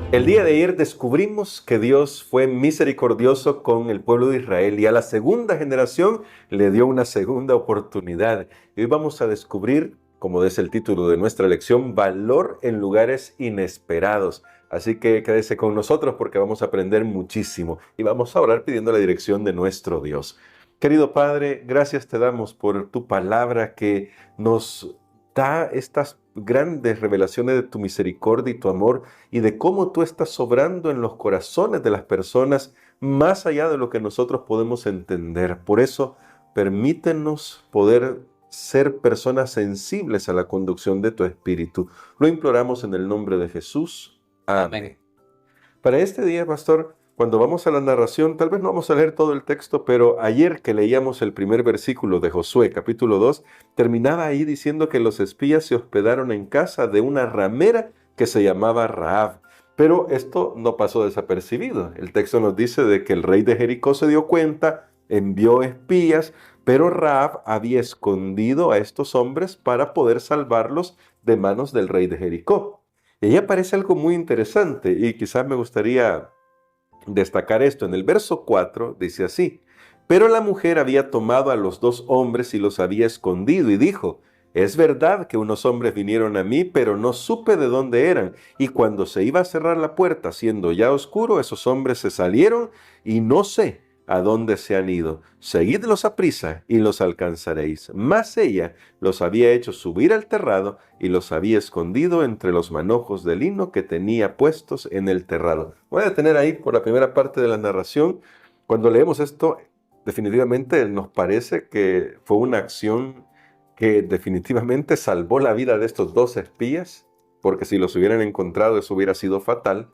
El día de ayer descubrimos que Dios fue misericordioso con el pueblo de Israel y a la segunda generación le dio una segunda oportunidad. Y hoy vamos a descubrir, como es el título de nuestra lección, valor en lugares inesperados. Así que quédese con nosotros porque vamos a aprender muchísimo y vamos a orar pidiendo la dirección de nuestro Dios. Querido Padre, gracias te damos por tu palabra que nos da estas grandes revelaciones de tu misericordia y tu amor y de cómo tú estás sobrando en los corazones de las personas más allá de lo que nosotros podemos entender. Por eso, permítenos poder ser personas sensibles a la conducción de tu Espíritu. Lo imploramos en el nombre de Jesús. Amén. Para este día, pastor, cuando vamos a la narración, tal vez no vamos a leer todo el texto, pero ayer que leíamos el primer versículo de Josué, capítulo 2, terminaba ahí diciendo que los espías se hospedaron en casa de una ramera que se llamaba Rahab. Pero esto no pasó desapercibido. El texto nos dice de que el rey de Jericó se dio cuenta, envió espías, pero Rahab había escondido a estos hombres para poder salvarlos de manos del rey de Jericó. Y ahí aparece algo muy interesante y quizás me gustaría destacar esto. En el verso 4 dice así: pero la mujer había tomado a los dos hombres y los había escondido y dijo: es verdad que unos hombres vinieron a mí, pero no supe de dónde eran. Y cuando se iba a cerrar la puerta, siendo ya oscuro, esos hombres se salieron y no sé a dónde se han ido. Seguidlos aprisa y los alcanzaréis. Mas ella los había hecho subir al terrado y los había escondido entre los manojos de lino que tenía puestos en el terrado. Voy a detener ahí por la primera parte de la narración. Cuando leemos esto, definitivamente nos parece que fue una acción que definitivamente salvó la vida de estos dos espías, porque si los hubieran encontrado eso hubiera sido fatal,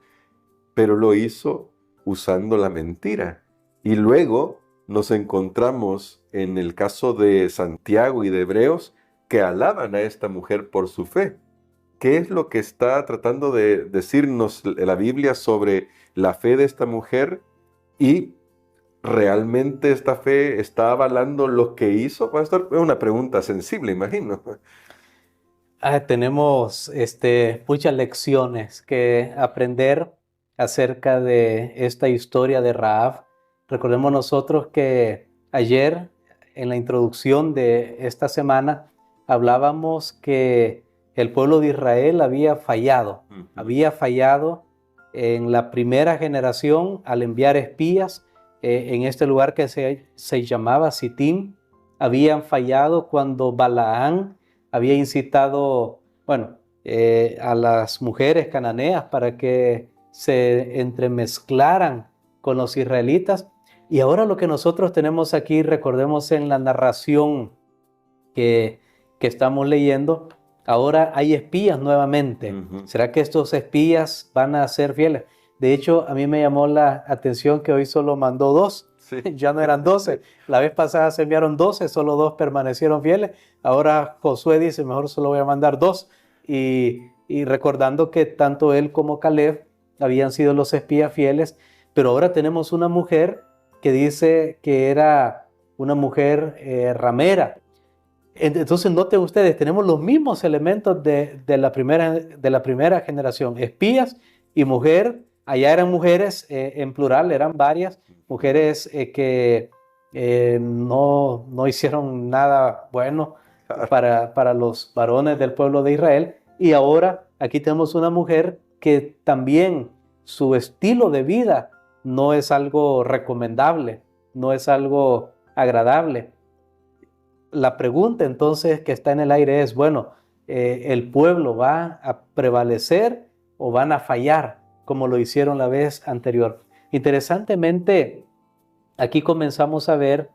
pero lo hizo usando la mentira. Y luego nos encontramos en el caso de Santiago y de Hebreos que alaban a esta mujer por su fe. ¿Qué es lo que está tratando de decirnos la Biblia sobre la fe de esta mujer? Y ¿realmente esta fe está avalando lo que hizo, pastor? Es una pregunta sensible, imagino. Tenemos muchas lecciones que aprender acerca de esta historia de Rahab. Recordemos nosotros que ayer, en la introducción de esta semana, hablábamos que el pueblo de Israel había fallado. Había fallado en la primera generación al enviar espías en este lugar que se llamaba Sitim. Habían fallado cuando Balaán había incitado, a las mujeres cananeas para que se entremezclaran con los israelitas. Y ahora lo que nosotros tenemos aquí, recordemos en la narración que estamos leyendo, ahora hay espías nuevamente. ¿Será que estos espías van a ser fieles? De hecho, a mí me llamó la atención que hoy solo mandó 2. Sí. Ya no eran 12. La vez pasada se enviaron 12, solo 2 permanecieron fieles. Ahora Josué dice, mejor solo voy a mandar 2. Y recordando que tanto él como Caleb habían sido los espías fieles, pero ahora tenemos una mujer que dice que era una mujer ramera. Entonces noten ustedes, tenemos los mismos elementos de la primera generación, espías y mujer. Allá eran mujeres en plural, eran varias mujeres que no hicieron nada bueno para los varones del pueblo de Israel. Y ahora aquí tenemos una mujer que también su estilo de vida no es algo recomendable, no es algo agradable. La pregunta entonces que está en el aire es, ¿el pueblo va a prevalecer o van a fallar como lo hicieron la vez anterior? Interesantemente, aquí comenzamos a ver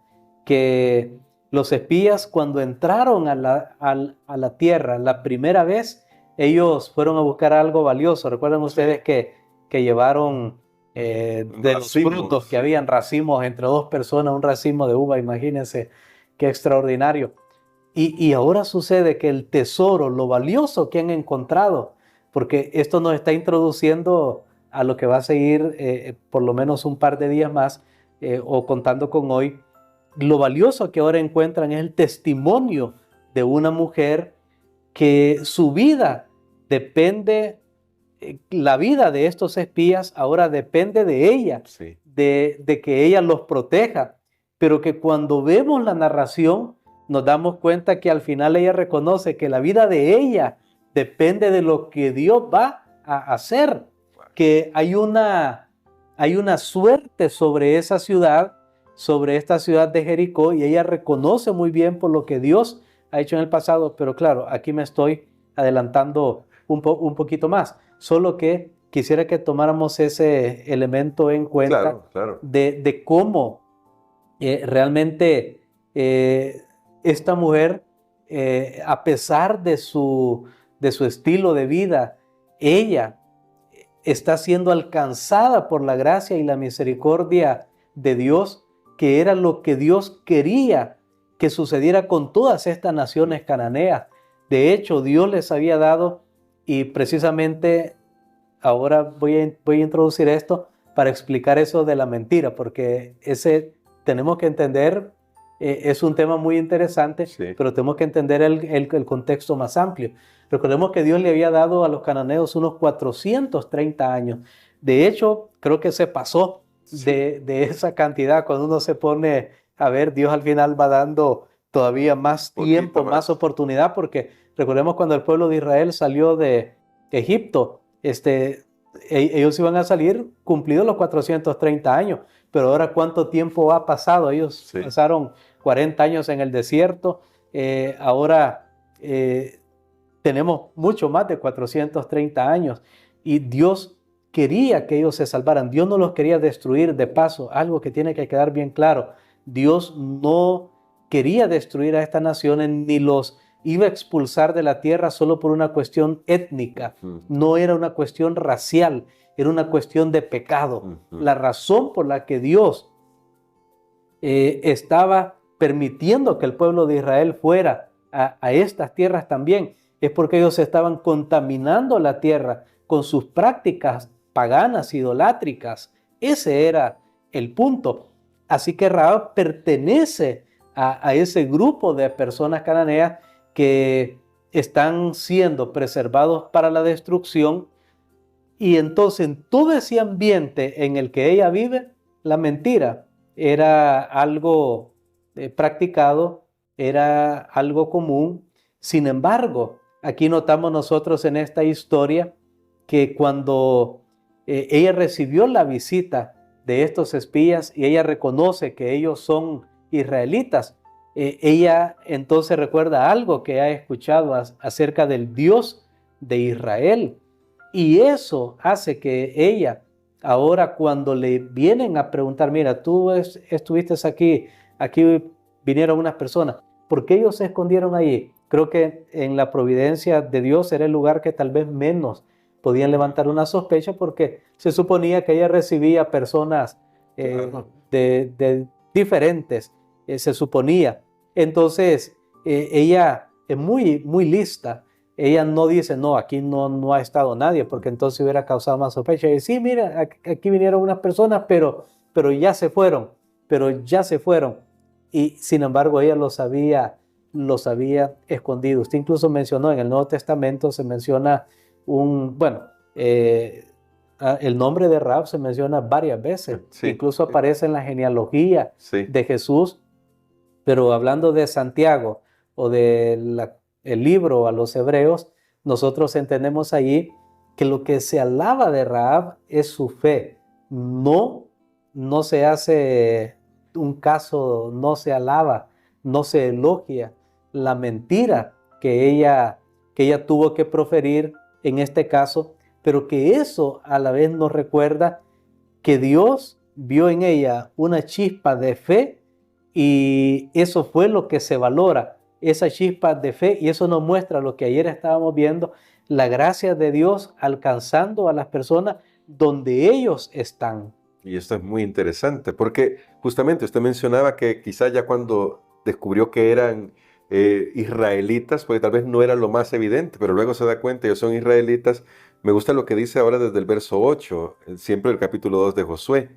que los espías, cuando entraron a la tierra la primera vez, ellos fueron a buscar algo valioso. Recuerdan ustedes que llevaron de los frutos que habían racimos entre 2 personas, un racimo de uva, imagínense qué extraordinario. Y ahora sucede que el tesoro, lo valioso que han encontrado, porque esto nos está introduciendo a lo que va a seguir por lo menos un par de días más, o contando con hoy, lo valioso que ahora encuentran es el testimonio de una mujer que su vida depende, la vida de estos espías ahora depende de ella, Sí. de que ella los proteja, pero que cuando vemos la narración nos damos cuenta que al final ella reconoce que la vida de ella depende de lo que Dios va a hacer, que hay una suerte sobre esa ciudad, sobre esta ciudad de Jericó, y ella reconoce muy bien por lo que Dios ha hecho en el pasado, pero claro, aquí me estoy adelantando un poquito más, solo que quisiera que tomáramos ese elemento en cuenta Claro, claro. de cómo realmente esta mujer, a pesar de su estilo de vida, ella está siendo alcanzada por la gracia y la misericordia de Dios, que era lo que Dios quería que sucediera con todas estas naciones cananeas. De hecho, Dios les había dado, y precisamente ahora voy a introducir esto para explicar eso de la mentira, porque tenemos que entender, es un tema muy interesante, Sí. pero tenemos que entender el contexto más amplio. Recordemos que Dios le había dado a los cananeos unos 430 años. De hecho, creo que se pasó de esa cantidad. Cuando uno se pone a ver, Dios al final va dando todavía más tiempo, más oportunidad, porque recordemos cuando el pueblo de Israel salió de Egipto, ellos iban a salir cumplidos los 430 años, pero ahora ¿cuánto tiempo ha pasado? Ellos pasaron 40 años en el desierto, ahora tenemos mucho más de 430 años y Dios quería que ellos se salvaran. Dios no los quería destruir. De paso, algo que tiene que quedar bien claro, Dios no quería destruir a estas naciones ni los iba a expulsar de la tierra solo por una cuestión étnica. No era una cuestión racial, era una cuestión de pecado. La razón por la que Dios estaba permitiendo que el pueblo de Israel fuera a estas tierras también es porque ellos estaban contaminando la tierra con sus prácticas paganas, idolátricas. Ese era el punto. Así que Rahab pertenece a ese grupo de personas cananeas que están siendo preservados para la destrucción, y entonces en todo ese ambiente en el que ella vive, la mentira era algo practicado, era algo común. Sin embargo, aquí notamos nosotros en esta historia que cuando ella recibió la visita de estos espías y ella reconoce que ellos son israelitas, ella entonces recuerda algo que ha escuchado acerca del Dios de Israel. Y eso hace que ella, ahora cuando le vienen a preguntar, mira, tú estuviste aquí vinieron unas personas, ¿por qué ellos se escondieron allí? Creo que en la providencia de Dios era el lugar que tal vez menos podían levantar una sospecha, porque se suponía que ella recibía personas de diferentes, se suponía. Entonces, ella es muy, muy lista. Ella no dice, no, aquí no ha estado nadie, porque entonces hubiera causado más sospecha. Y sí, mira, aquí vinieron unas personas, pero ya se fueron, Y sin embargo, ella los había escondido. Usted incluso mencionó, en el Nuevo Testamento se menciona el nombre de Rahab se menciona varias veces. Incluso aparece en la genealogía de Jesús. Pero hablando de Santiago o del libro a los hebreos, nosotros entendemos allí que lo que se alaba de Rahab es su fe. No se hace un caso, no se alaba, no se elogia la mentira que ella tuvo que proferir en este caso, pero que eso a la vez nos recuerda que Dios vio en ella una chispa de fe, y eso fue lo que se valora, esa chispa de fe, y eso nos muestra lo que ayer estábamos viendo, la gracia de Dios alcanzando a las personas donde ellos están. Y esto es muy interesante, porque justamente usted mencionaba que quizá ya cuando descubrió que eran israelitas, porque tal vez no era lo más evidente, pero luego se da cuenta que ellos son israelitas. Me gusta lo que dice ahora desde el verso 8, siempre el capítulo 2 de Josué.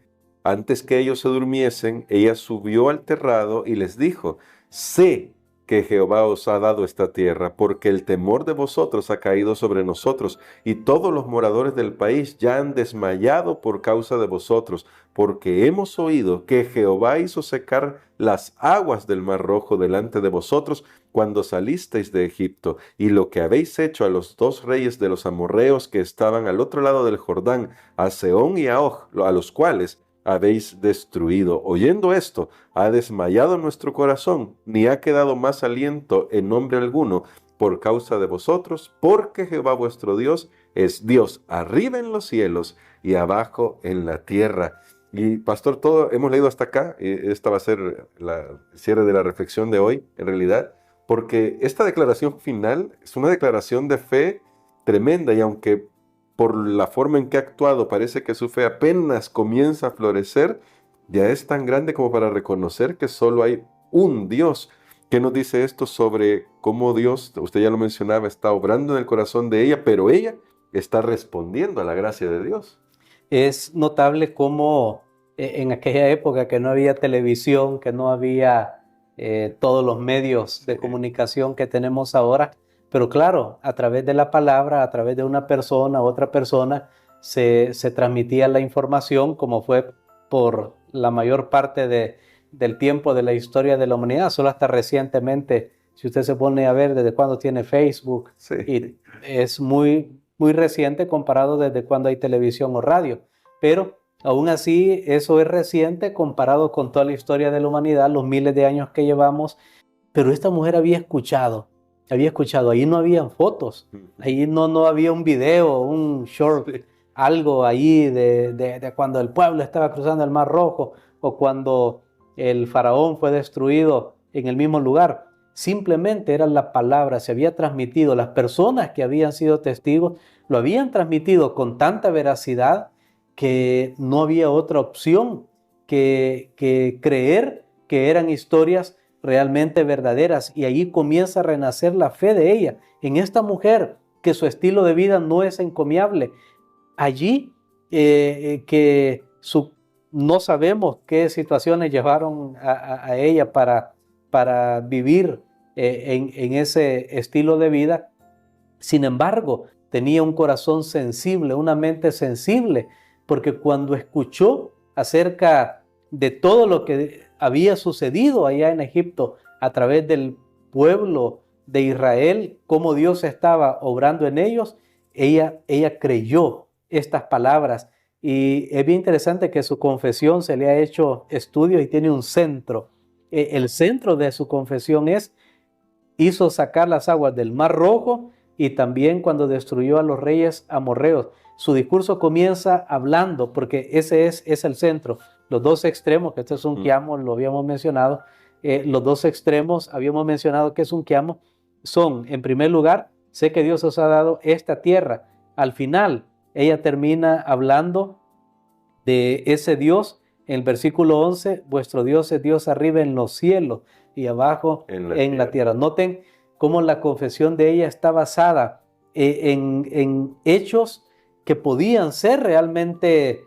Antes que ellos se durmiesen, ella subió al terrado y les dijo, sé que Jehová os ha dado esta tierra, porque el temor de vosotros ha caído sobre nosotros, y todos los moradores del país ya han desmayado por causa de vosotros, porque hemos oído que Jehová hizo secar las aguas del Mar Rojo delante de vosotros cuando salisteis de Egipto, y lo que habéis hecho a los dos reyes de los amorreos que estaban al otro lado del Jordán, a Sehón y a Og, a los cuales habéis destruido. Oyendo esto, ha desmayado nuestro corazón, ni ha quedado más aliento en hombre alguno por causa de vosotros, porque Jehová vuestro Dios es Dios arriba en los cielos y abajo en la tierra. Y pastor, todo hemos leído hasta acá. Esta va a ser el cierre de la reflexión de hoy, en realidad, porque esta declaración final es una declaración de fe tremenda, y aunque por la forma en que ha actuado parece que su fe apenas comienza a florecer, ya es tan grande como para reconocer que solo hay un Dios. ¿Qué nos dice esto sobre cómo Dios, usted ya lo mencionaba, está obrando en el corazón de ella, pero ella está respondiendo a la gracia de Dios? Es notable cómo en aquella época que no había televisión, que no había todos los medios de comunicación que tenemos ahora, pero claro, a través de la palabra, a través de una persona, otra persona, se transmitía la información, como fue por la mayor parte del tiempo de la historia de la humanidad. Solo hasta recientemente, si usted se pone a ver desde cuándo tiene Facebook, Sí. y es muy reciente comparado desde cuando hay televisión o radio, pero aún así eso es reciente comparado con toda la historia de la humanidad, los miles de años que llevamos. Pero esta mujer había escuchado, ahí no habían fotos, ahí no había un video, un short, algo ahí de cuando el pueblo estaba cruzando el Mar Rojo o cuando el faraón fue destruido en el mismo lugar. Simplemente era la palabra, se había transmitido, las personas que habían sido testigos lo habían transmitido con tanta veracidad que no había otra opción que creer que eran historias realmente verdaderas, y ahí comienza a renacer la fe de ella, en esta mujer que su estilo de vida no es encomiable. Allí no sabemos qué situaciones llevaron a ella para vivir en ese estilo de vida. Sin embargo, tenía un corazón sensible, una mente sensible, porque cuando escuchó acerca de todo lo que había sucedido allá en Egipto a través del pueblo de Israel, cómo Dios estaba obrando en ellos, ella creyó estas palabras. Y es bien interesante que su confesión se le ha hecho estudio y tiene un centro. El centro de su confesión hizo sacar las aguas del Mar Rojo, y también cuando destruyó a los reyes amorreos. Su discurso comienza hablando, porque ese es el centro. Los dos extremos, que este es un quiamo, lo habíamos mencionado, los dos extremos, habíamos mencionado que es un quiamo, son, en primer lugar, sé que Dios os ha dado esta tierra. Al final, ella termina hablando de ese Dios. En el versículo 11, vuestro Dios es Dios arriba en los cielos y abajo en la tierra. Noten cómo la confesión de ella está basada en hechos que podían ser realmente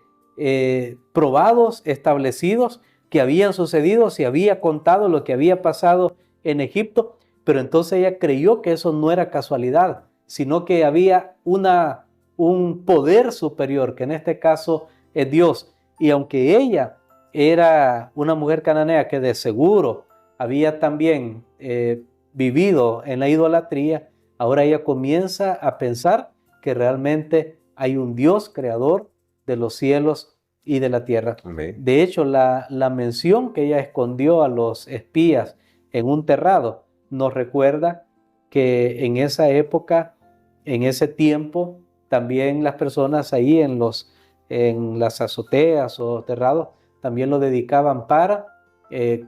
probados, establecidos, que habían sucedido, se había contado lo que había pasado en Egipto, pero entonces ella creyó que eso no era casualidad, sino que había un poder superior, que en este caso es Dios. Y aunque ella era una mujer cananea que de seguro había también vivido en la idolatría, ahora ella comienza a pensar que realmente hay un Dios creador de los cielos y de la tierra. Amén. De hecho, la mención que ella escondió a los espías en un terrado nos recuerda que en esa época, en ese tiempo, también las personas ahí en las azoteas o terrados también lo dedicaban para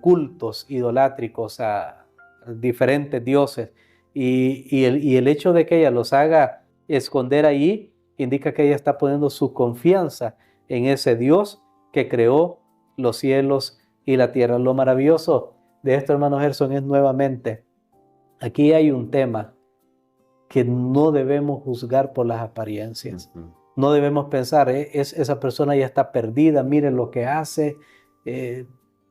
cultos idolátricos a diferentes dioses. Y el hecho de que ella los haga esconder allí indica que ella está poniendo su confianza en ese Dios que creó los cielos y la tierra. Lo maravilloso de esto, hermano Gerson, es nuevamente, aquí hay un tema que no debemos juzgar por las apariencias. No debemos pensar, esa persona ya está perdida, miren lo que hace.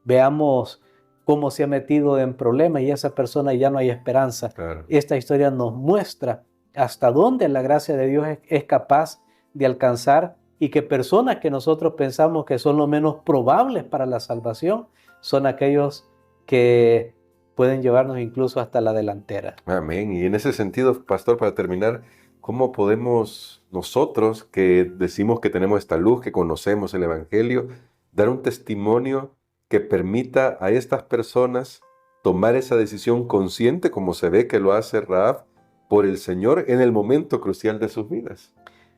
Veamos cómo se ha metido en problemas y esa persona ya no hay esperanza. Claro. Esta historia nos muestra hasta dónde la gracia de Dios es capaz de alcanzar y que personas que nosotros pensamos que son lo menos probables para la salvación son aquellos que pueden llevarnos incluso hasta la delantera. Amén. Y en ese sentido, pastor, para terminar, ¿cómo podemos nosotros que decimos que tenemos esta luz, que conocemos el Evangelio, dar un testimonio que permita a estas personas tomar esa decisión consciente, como se ve que lo hace Rahab, por el Señor en el momento crucial de sus vidas?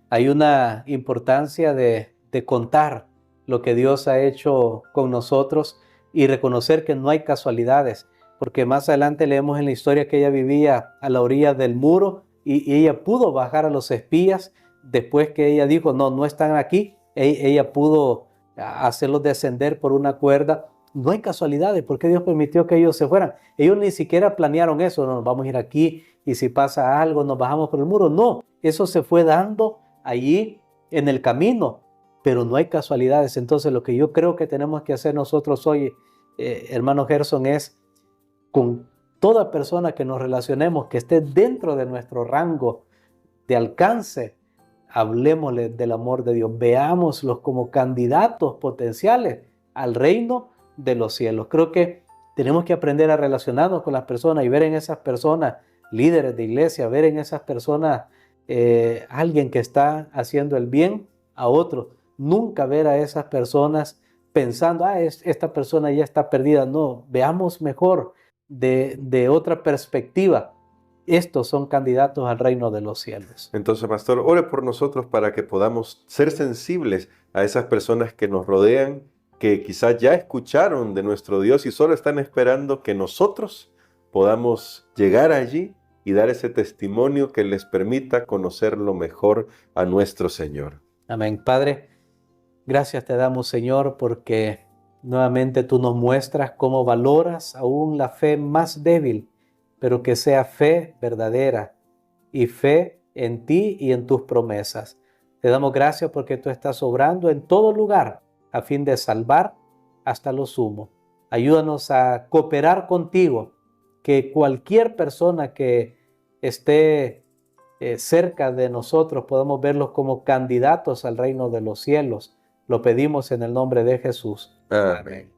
Hay una importancia de contar lo que Dios ha hecho con nosotros y reconocer que no hay casualidades, porque más adelante leemos en la historia que ella vivía a la orilla del muro y ella pudo bajar a los espías después que ella dijo, no, no están aquí. Ella pudo hacerlos descender por una cuerda. No hay casualidades. ¿Por qué Dios permitió que ellos se fueran? Ellos ni siquiera planearon eso. No, nos vamos a ir aquí y si pasa algo nos bajamos por el muro. No, eso se fue dando allí en el camino, pero no hay casualidades. Entonces lo que yo creo que tenemos que hacer nosotros hoy, hermano Gerson, es con toda persona que nos relacionemos, que esté dentro de nuestro rango de alcance, hablemosle del amor de Dios, veámoslos como candidatos potenciales al reino de los cielos. Creo que tenemos que aprender a relacionarnos con las personas y ver en esas personas líderes de iglesia, ver en esas personas alguien que está haciendo el bien a otros. Nunca ver a esas personas pensando, esta persona ya está perdida. No, veamos mejor de otra perspectiva. Estos son candidatos al reino de los cielos. Entonces, pastor, ore por nosotros para que podamos ser sensibles a esas personas que nos rodean, que quizás ya escucharon de nuestro Dios y solo están esperando que nosotros podamos llegar allí y dar ese testimonio que les permita conocerlo mejor a nuestro Señor. Amén. Padre, gracias te damos, Señor, porque nuevamente tú nos muestras cómo valoras aún la fe más débil, pero que sea fe verdadera y fe en ti y en tus promesas. Te damos gracias porque tú estás obrando en todo lugar a fin de salvar hasta lo sumo. Ayúdanos a cooperar contigo, que cualquier persona que esté cerca de nosotros podamos verlos como candidatos al reino de los cielos. Lo pedimos en el nombre de Jesús. Amén.